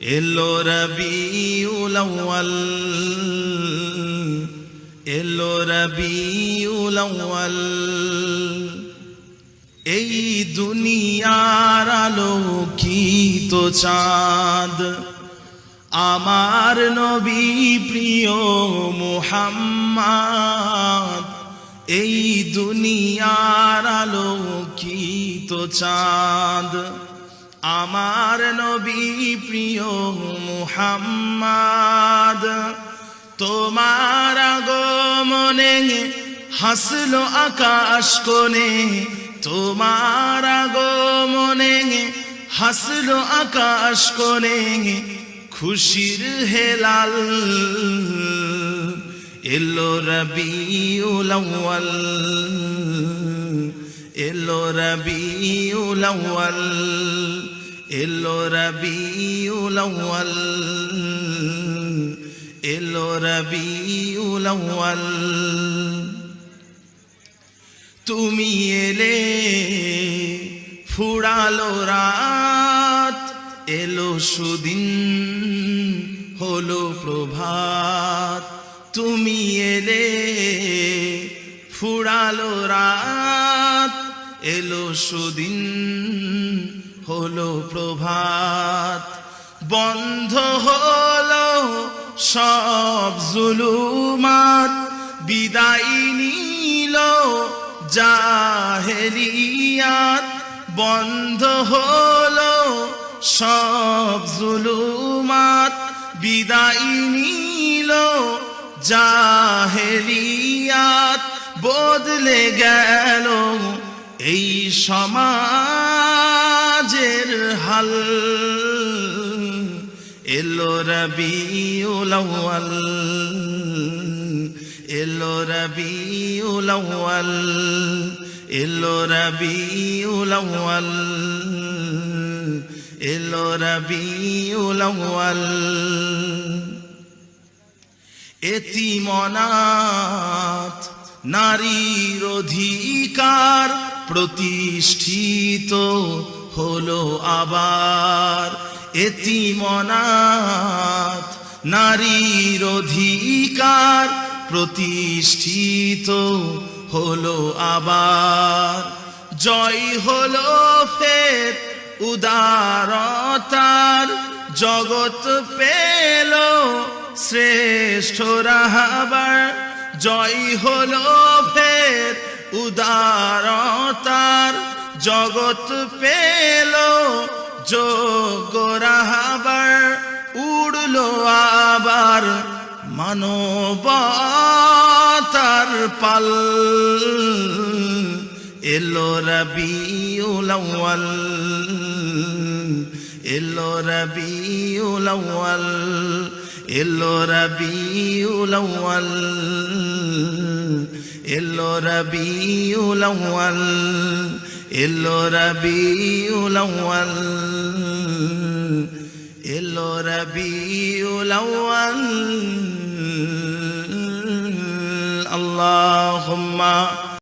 এলো রবিউল আউয়াল, এলো রবিউল আউয়াল। এই দুনিয়ার আলোকিত চাঁদ আমার নবী প্রিয় মুহাম্মদ। এই দুনিয়ার আলোকিত চাঁদ আমার নবী প্রিয় মুহাম্মদ। তোমার আগমনে হাসলো আকাশ কোণে, তোমার আগমনে হাসলো আকাশ কোণে, খুশির হেলাল। এলো রবিউল আউয়াল, এলো রবিউল আউয়াল, এলো রবিউল আউয়াল, এলো রবিউল আউয়াল। তুমি এলে ফুরালো রাত, এলো সুদিন হলো প্রভাত। তুমি এলে ফুরালো রাত, এলো সুদিন হলো প্রভাত। বন্ধ হলো সব জুলুমাত, বিদায় নিল জাহেলিয়াত। বন্ধ হলো সব জুলুমাত, বিদায় নিল জাহেলিয়াত। বদলে গেল এই সমাজের হাল। এলো রবিউল আউয়াল, এলো রবিউল আউয়াল, এলো রবিউল আউয়াল, এলো রবিউল আউয়াল। এতিম অনাথ নারীর অধিকার প্রতিষ্ঠিত হলো আবার। এতিম অনাথ নারীর অধিকার প্রতিষ্ঠিত হলো আবার। জয় হলো ফের উদারতার, জগৎ পেল শ্রেষ্ঠ রাহবার। জয় হলো ফের উদারতার, জগৎ পেল যোগ্য রাহবার। উড়লো আবার মানবতার পাল। এলো রবিউল আউয়াল, এলো রবিউল আউয়াল, এলো রবিউল আউয়াল, এলো রবিউল আউয়াল, এলো রবিউল আউয়াল, এলো রবিউল আউয়াল। আল্লাহুম্মা